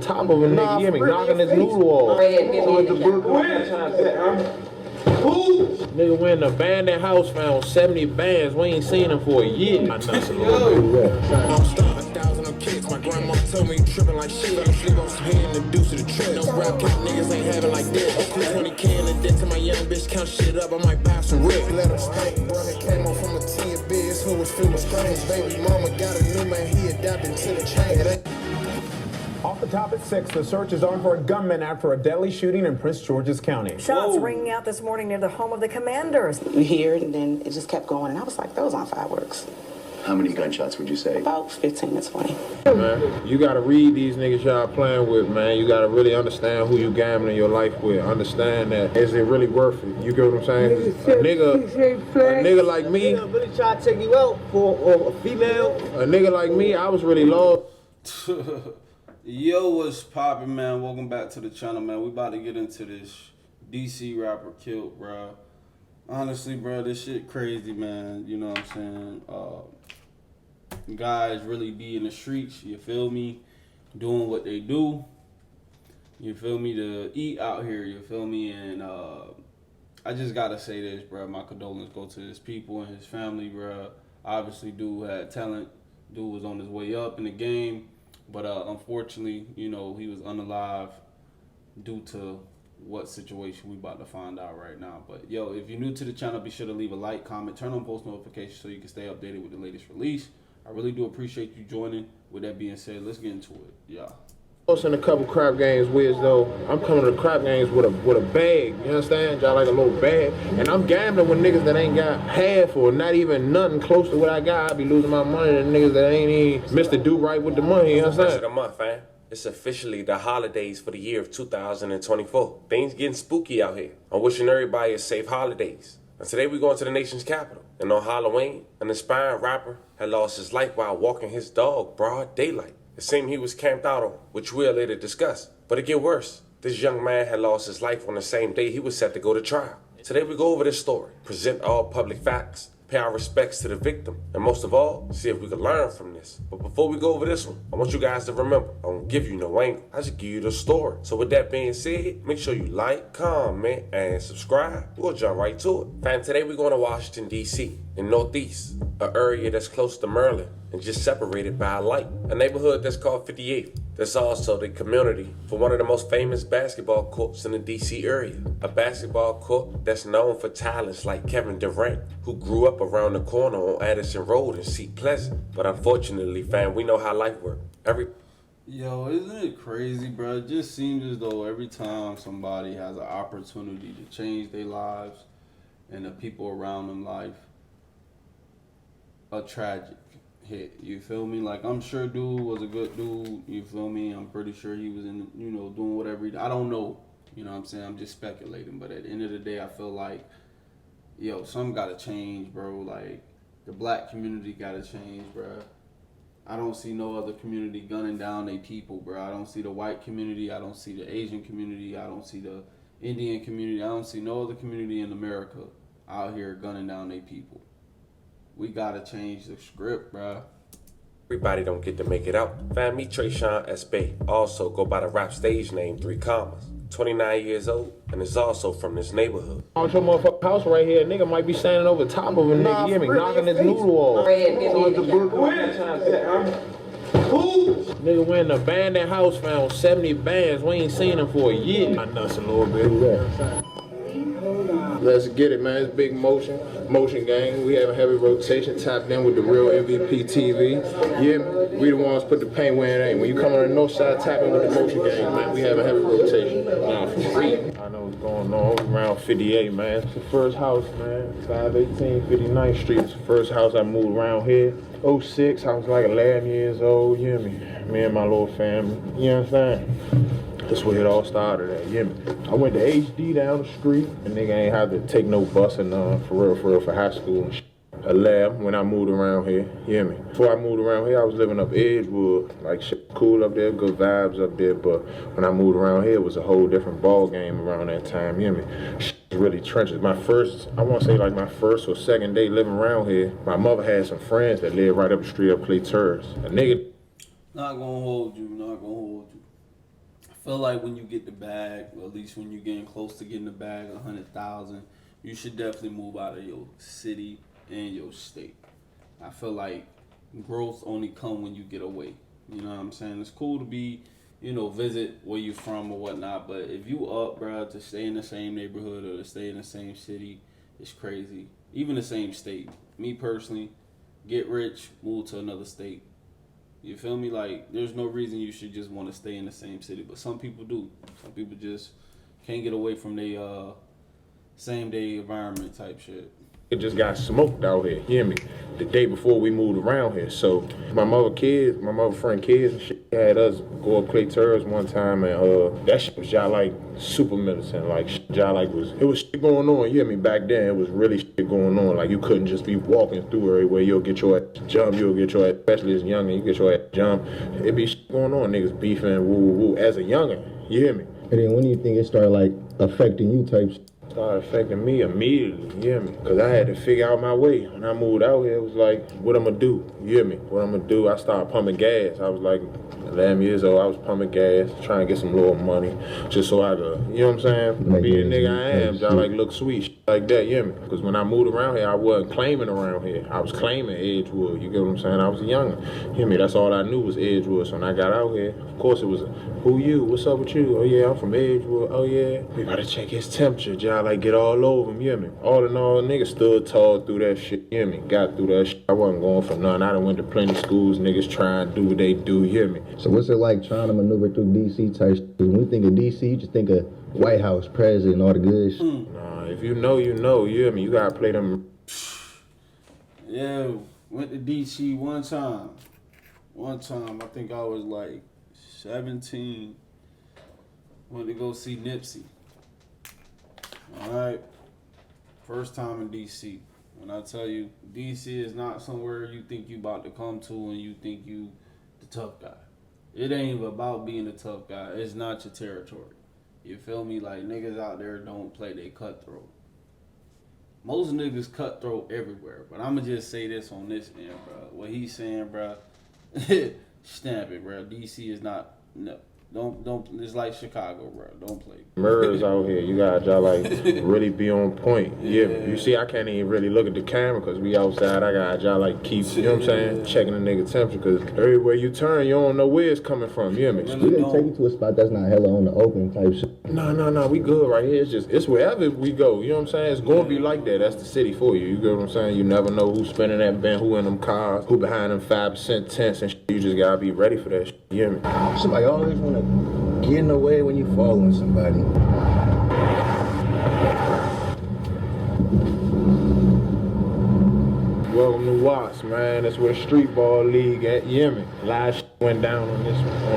top of a nigga, you hear me, knocking his noodle off. Nigga went in an abandoned house, found 70 bands. We ain't seen him for a year. I nuts a little bit. I'm starting 1,000 on kicks. My grandma told me you tripping like shit. I'm sleep on some head and the deuce of the trip. No rap cap niggas ain't having like this. 20K in the dick to my young bitch, count shit up. I might buy some rip. Let him stink. Brother came on from a 10 biz who was filled with strange. Baby mama got a new man, he adapted to the chain. Off the top at 6, the search is on for a gunman after a deadly shooting in Prince George's County. Shots ringing out this morning near the home of the commanders. We hear it, and then it just kept going, and I was like, those aren't fireworks. How many gunshots would you say? About 15 to 20. Man, you gotta read these niggas y'all playing with, man. You gotta really understand who you gambling your life with. Understand that, is it really worth it? You get what I'm saying? A nigga like me, really try to take you out for a female. A nigga like me, I was really lost. Yo, what's poppin', man? Welcome back to the channel, man. We about to get into this DC rapper killed, bro. Honestly, bro, this shit crazy, man. You know what I'm saying? Guys really be in the streets, you feel me? Doing what they do. You feel me? To eat out here, you feel me? And I just gotta say this, bro. My condolences go to his people and his family, bro. Obviously, dude had talent. Dude was on his way up in the game. But unfortunately, you know, he was unalive due to what situation we about to find out right now. But yo, if you're new to the channel, be sure to leave a like, comment, turn on post notifications so you can stay updated with the latest release. I really do appreciate you joining. With that being said, let's get into it. Yeah. In a couple crap games, Wiz, though. I'm coming to the crap games with a bag. You understand? Y'all like a little bag. And I'm gambling with niggas that ain't got half or not even nothing close to what I got. I be losing my money to niggas that ain't even Mr. Do Right with the money. You understand? First of the month, fam. It's officially the holidays for the year of 2024. Things getting spooky out here. I'm wishing everybody a safe holidays. And today we're going to the nation's capital. And on Halloween, an aspiring rapper had lost his life while walking his dog broad daylight. It seemed he was camped out on, which we'll later discuss. But it get worse. This young man had lost his life on the same day he was set to go to trial. Today we go over this story, present all public facts, pay our respects to the victim, and most of all, see if we can learn from this. But before we go over this one, I want you guys to remember, I don't give you no angle, I just give you the story. So with that being said, make sure you like, comment, and subscribe. We'll jump right to it. Fam, today we're going to Washington, D.C., in Northeast, an area that's close to Maryland, and just separated by a light. A neighborhood that's called 58th. That's also the community for one of the most famous basketball courts in the DC area. A basketball court that's known for talents like Kevin Durant, who grew up around the corner on Addison Road in Seat Pleasant. But unfortunately, fam, we know how life works. Yo, isn't it crazy, bro? It just seems as though every time somebody has an opportunity to change their lives and the people around them life, a tragic hit, you feel me? Like, I'm sure dude was a good dude, you feel me? I'm pretty sure he was in, you know, doing whatever I don't know, you know what I'm saying? I'm just speculating, but at the end of the day, I feel like, yo, something gotta change, bro. Like, the black community gotta change, bro. I don't see no other community gunning down their people, bro. I don't see the white community, I don't see the Asian community, I don't see the Indian community, I don't see no other community in America out here gunning down their people. We gotta change the script, bro. Everybody don't get to make it out. Fam, me Trayshawn SB, also go by the rap stage name 3 commas. 29 years old, and is also from this neighborhood. Out your motherfucking house right here, nigga might be standing over top of a nigga, you hear me, knocking his noodle off. Nigga went in an abandoned house, found 70 bands. We ain't seen him for a year. I nuts a little bit. Let's get it, man. It's big motion gang. We have a heavy rotation, tapped in with the real MVP TV. Yeah, we the ones put the paint where it ain't. When you come on the north side, tap in with the motion gang, man. We have a heavy rotation. For free. I know what's going on around 58, man. It's the first house, man. 518 59th Street. It's the first house I moved around here. 06, I was like 11 years old, you hear me? Me and my little family, you understand? That's where it all started at, you hear me? I went to HD down the street, and nigga ain't had to take no bus or none, for real, for high school and shit. 11 when I moved around here, you hear me? Before I moved around here, I was living up Edgewood, like shit cool up there, good vibes up there, but when I moved around here, it was a whole different ball game around that time, you hear me? Shit was really trenches. My first, I want to say like my first or second day living around here, my mother had some friends that lived right up the street up Clay Terrace. A nigga. Not gonna hold you, not gonna hold you. feel like when you get the bag, or at least when you're getting close to getting the bag, 100,000, you should definitely move out of your city and your state. I feel like growth only come when you get away. You know what I'm saying? It's cool to be, you know, visit where you're from or whatnot, but if you up, bro, to stay in the same neighborhood or to stay in the same city, it's crazy. Even the same state. Me personally, get rich, move to another state. You feel me? Like, there's no reason you should just want to stay in the same city, but some people do. Some people just can't get away from their same day environment type shit. It just got smoked out here, you hear me? The day before we moved around here. So my mother friend kids and shit had us go up 𝐂𝐨𝐲𝐫𝐢𝐠𝐡 one time, and that shit was y'all like super militant. Like y'all like it was shit going on, you hear me? Back then it was really shit going on. Like you couldn't just be walking through everywhere. You'll get your ass jumped, especially as a youngin', you get your ass jumped. It be shit going on, niggas beefing, woo as a youngin', you hear me? And then when do you think it started like affecting you type shit? Started affecting me immediately, you hear me? Because I had to figure out my way. When I moved out here, it was like, what I'm gonna do, you hear me? What I'm gonna do, I started pumping gas. I was like 11 years old, I was pumping gas, trying to get some little money, just so I could, you know what I'm saying? Be the nigga I am, y'all like look sweet, shit like that, you hear me? Because when I moved around here, I wasn't claiming around here. I was claiming Edgewood, you get what I'm saying? I was young, you hear me? That's all I knew was Edgewood. So when I got out here, of course it was, who you? What's up with you? Oh yeah, I'm from Edgewood. Oh yeah, we gotta check his temperature, y'all like get all over him, you hear me? All in all, niggas stood tall through that shit, you hear me? Got through that shit. I wasn't going for nothing. I done went to plenty schools, niggas trying to do what they do, you hear me? So what's it like trying to maneuver through DC type shit? When you think of DC, you just think of White House, president, all the good shit. Nah, if you know, you know, you hear me? You gotta play them. Yeah, went to DC one time. I think I was like 17. Went to go see Nipsey. Alright. First time in DC. When I tell you, DC is not somewhere you think you about to come to and you think you the tough guy. It ain't even about being a tough guy. It's not your territory. You feel me? Like, niggas out there don't play, they cutthroat. Most niggas cutthroat everywhere, but I'ma just say this on this end, bro. What he's saying, bro, stamp it, bro. DC is not, no. Don't. It's like Chicago, bro. Don't play. Murders out here. You gotta y'all like really be on point. Yeah. You see, I can't even really look at the camera because we outside. I got y'all like keep, you know what I'm saying, checking the nigga temperature because everywhere you turn, you don't know where it's coming from. You hear me? We didn't take you to a spot that's not hella on the open type shit. No, we good right here. It's wherever we go. You know what I'm saying? It's gonna be like that. That's the city for you. You get what I'm saying? You never know who's spinning that bend, who in them cars, who behind them 5% tents and shit. You just gotta be ready for that shit. You hear me? Somebody always wanna get in the way when you following somebody. Welcome to Watts, man. That's where the street ball league at, you hear me? Live shit went down on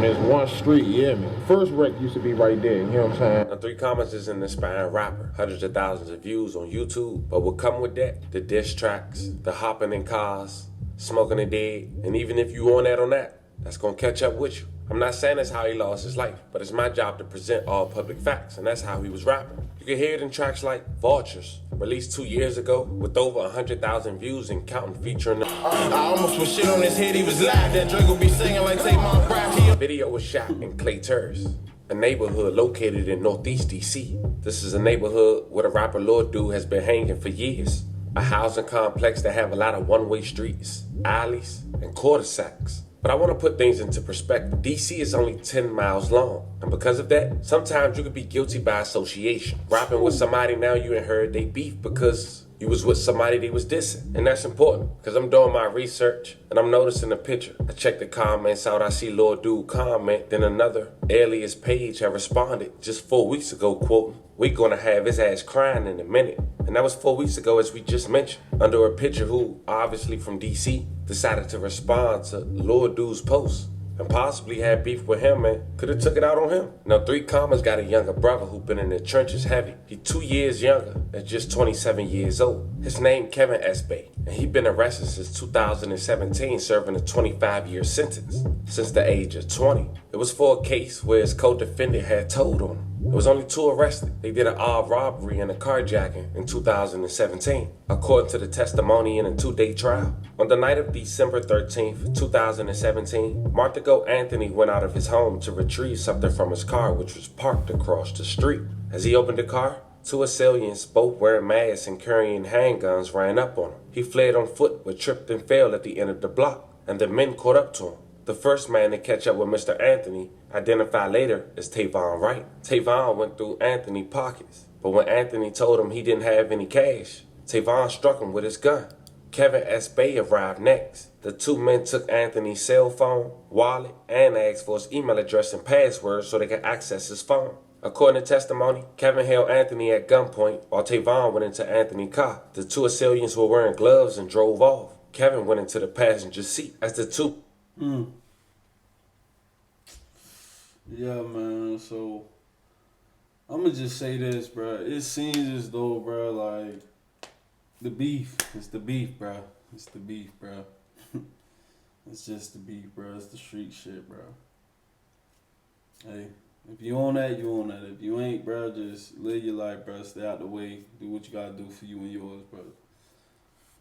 this one street, you hear me? First wreck used to be right there, you know what I'm saying? Now, 3 Comments is an inspiring rapper, hundreds of thousands of views on YouTube, but what come with that? The diss tracks, the hopping in cars, smoking a dead, and even if you on that, that's gonna catch up with you. I'm not saying that's how he lost his life, but it's my job to present all public facts, and that's how he was rapping. You can hear it in tracks like Vultures, released 2 years ago with over 100,000 views and counting, featuring the I almost put shit on his head, he was live. That Drake will be singing like Take My Breath. The video was shot in 𝐂𝐨𝐲𝐲𝐫𝐢𝐠𝐡, a neighborhood located in Northeast DC. This is a neighborhood where the rapper Lord Dude has been hanging for years. A housing complex that have a lot of one-way streets, alleys, and cul-de-sacs. But I want to put things into perspective. DC is only 10 miles long. And because of that, sometimes you could be guilty by association. Rapping with somebody now you ain't heard they beef because you was with somebody they was dissing. And that's important because I'm doing my research and I'm noticing a picture. I check the comments out, I see Lord Dude comment, then another alias page had responded just 4 weeks ago, quoting, "We gonna have his ass crying in a minute." And that was 4 weeks ago, as we just mentioned, under a picture who, obviously from DC, decided to respond to Lord Dude's post and possibly had beef with him and could have took it out on him. Now, 3 Comments got a younger brother who been in the trenches heavy. He 2 years younger at just 27 years old. His name Kevin 𝐿, and he been arrested since 2017, serving a 25-year sentence. Since the age of 20, it was for a case where his co-defendant had told on him. There was only 2 arrested. They did an armed robbery and a carjacking in 2017, according to the testimony in a 2-day trial. On the night of December 13th, 2017, Marthago Anthony went out of his home to retrieve something from his car, which was parked across the street. As he opened the car, 2 assailants, both wearing masks and carrying handguns, ran up on him. He fled on foot but tripped and fell at the end of the block, and the men caught up to him. The first man to catch up with Mr. Anthony, identified later as Tavon Wright. Tavon went through Anthony's pockets, but when Anthony told him he didn't have any cash, Tavon struck him with his gun. Kevin 𝐶 arrived next. The 2 men took Anthony's cell phone, wallet, and asked for his email address and password so they could access his phone. According to testimony, Kevin held Anthony at gunpoint while Tavon went into Anthony's car. The 2 assailants were wearing gloves and drove off. Kevin went into the passenger seat as the 2... Yeah, man. So I'm gonna just say this, bro. It seems as though, bro, like the beef. It's the beef, bro. It's the beef, bro. It's just the beef, bro. It's the street shit, bro. Hey, if you on that, you on that. If you ain't, bro, just live your life, bro. Stay out the way. Do what you gotta do for you and yours, bro.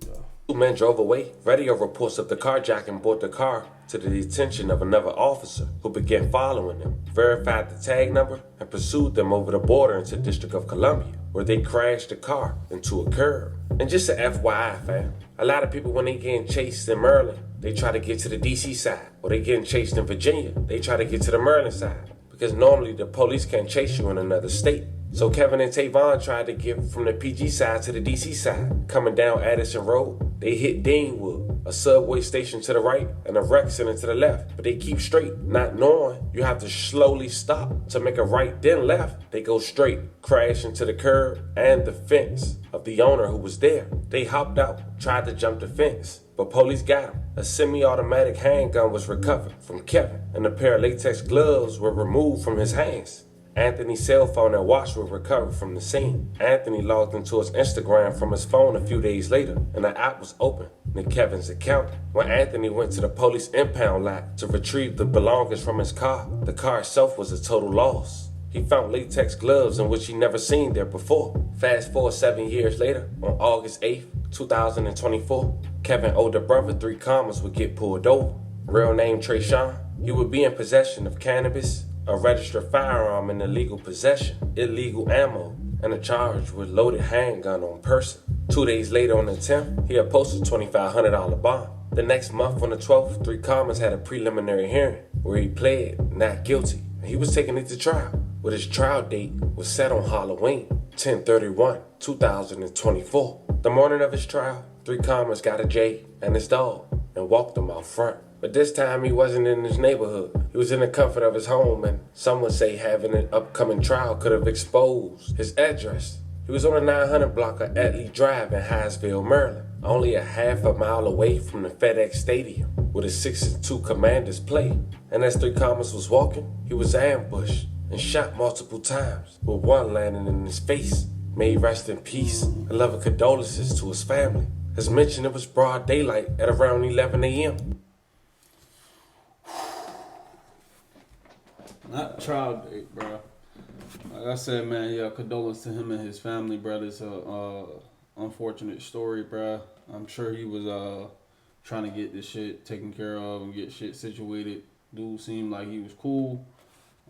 Yeah. 2 men drove away. Radio reports of the carjacking brought the car to the detention of another officer who began following them, verified the tag number, and pursued them over the border into the District of Columbia, where they crashed the car into a curb. And just a FYI, fam, a lot of people, when they getting chased in Maryland, they try to get to the DC side. Or they getting chased in Virginia, they try to get to the Maryland side. Because normally the police can't chase you in another state. So Kevin and Tavon tried to get from the PG side to the DC side. Coming down Addison Road, they hit Deanwood, a subway station to the right and a rec center to the left. But they keep straight, not knowing you have to slowly stop to make a right then left. They go straight, crash into the curb and the fence of the owner who was there. They hopped out, tried to jump the fence, but police got him. A semi-automatic handgun was recovered from Kevin, and a pair of latex gloves were removed from his hands. Anthony's cell phone and watch were recovered from the scene. Anthony logged into his Instagram from his phone a few days later, and the app was open in Kevin's account. When Anthony went to the police impound lot to retrieve the belongings from his car, the car itself was a total loss. He found latex gloves in which he never seen there before. Fast forward 7 years later, on August 8th, 2024, Kevin's older brother, 3 would get pulled over. Real name Trayshawn. He would be in possession of cannabis, a registered firearm in illegal possession, illegal ammo, and a charge with loaded handgun on person. 2 days later on the 10th, he had posted $2,500 bond. The next month on the 12th, 3 had a preliminary hearing where he pled not guilty, and he was taken into trial. But his trial date was set on Halloween, 10/31/2024. The morning of his trial, 3 got a J and his dog and walked him out front. But this time he wasn't in his neighborhood. He was in the comfort of his home, and some would say having an upcoming trial could have exposed his address. He was on a 900 block of Atley Drive in Hyattsville, Maryland, only a half a mile away from the FedEx Stadium, where the 6-2 Commanders play. And as 3 was walking, he was ambushed and shot multiple times, with one landing in his face. May he rest in peace and loving condolences to his family. As mentioned, it was broad daylight at around 11 a.m. Not trial date, bro. Like I said, man, yeah, condolence to him and his family, bro. It's a unfortunate story, bro. I'm sure he was trying to get this shit taken care of and get shit situated. Dude seemed like he was cool.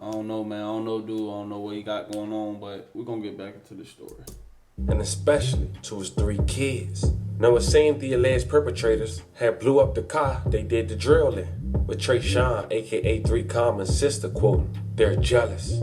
I don't know, man. I don't know, dude. I don't know what he got going on, but we're gonna get back into the story. And especially to his 3 kids. Now it seemed the alleged perpetrators had blew up the car they did the drill in, with Trayshawn, aka 3 sister, quoting, "They're jealous."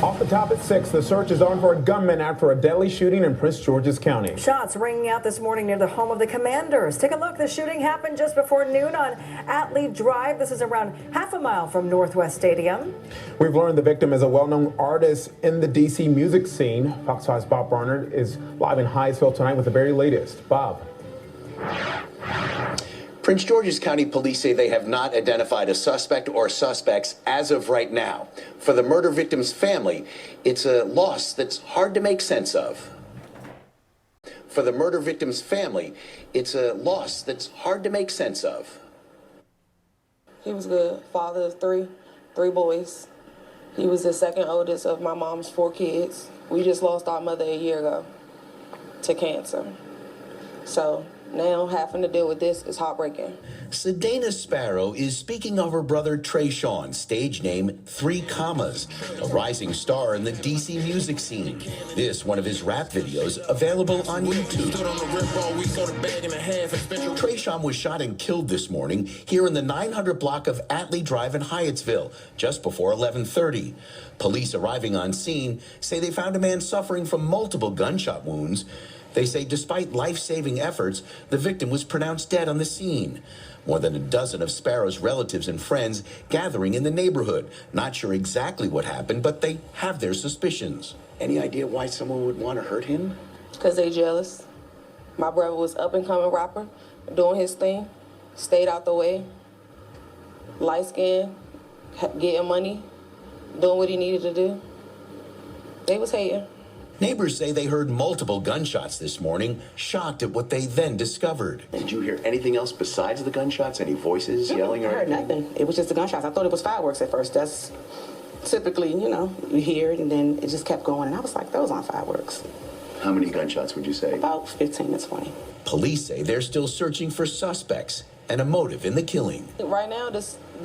Off the top at 6, the search is on for a gunman after a deadly shooting in Prince George's County. Shots ringing out this morning near the home of the Commanders. Take a look. The shooting happened just before noon on Atley Drive. This is around half a mile from Northwest Stadium. We've learned the victim is a well-known artist in the D.C. music scene. Fox 5's Bob Barnard is live in Hyattsville tonight with the very latest. Bob. Prince George's County Police say they have not identified a suspect or suspects as of right now. For the murder victim's family, it's a loss that's hard to make sense of. For the murder victim's family, it's a loss that's hard to make sense of. He was good. Father of three boys. He was the second oldest of my mom's 4 kids. We just lost our mother a year ago to cancer. So now having to deal with this is heartbreaking. Sedana Sparrow is speaking of her brother Trayshawn, stage name 3 Commas, a rising star in the DC music scene. This one of his rap videos available on YouTube. Trayshawn was shot and killed this morning here in the 900 block of Atlee Drive in Hyattsville, just before 11:30. Police arriving on scene say they found a man suffering from multiple gunshot wounds. They say despite life-saving efforts, the victim was pronounced dead on the scene. More than a dozen of Sparrow's relatives and friends gathering in the neighborhood. Not sure exactly what happened, but they have their suspicions. Any idea why someone would want to hurt him? Because they jealous. My brother was up-and-coming rapper, doing his thing, stayed out the way, light-skinned, getting money, doing what he needed to do. They was hating. Neighbors say they heard multiple gunshots this morning, shocked at what they then discovered. Did you hear anything else besides the gunshots? Any voices yelling or I heard nothing. It was just the gunshots. I thought it was fireworks at first. That's typically, you know, you hear it and then it just kept going. And I was like, those aren't fireworks. How many gunshots would you say? About 15 to 20. Police say they're still searching for suspects and a motive in the killing. Right now, the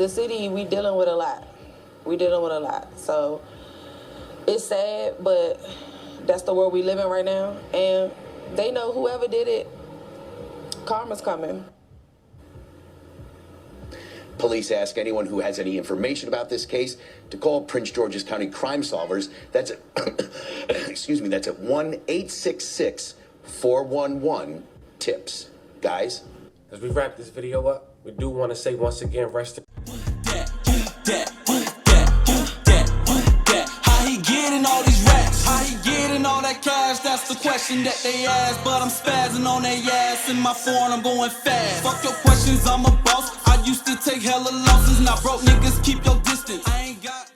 city, we dealing with a lot. We dealing with a lot. So it's sad, but that's the world we live in right now. And they know whoever did it, karma's coming. Police ask anyone who has any information about this case to call Prince George's County Crime Solvers. That's at, excuse me, that's at 1-866-411-TIPS. Guys? As we wrap this video up, we do want to say once again, rest in How he getting all these racks? How he getting all that cash? That's the question that they ask. But I'm spazzing on their ass. In my phone, I'm going fast. Fuck your questions, I'm a boss. I used to take hella losses. Now broke niggas keep your distance. I ain't got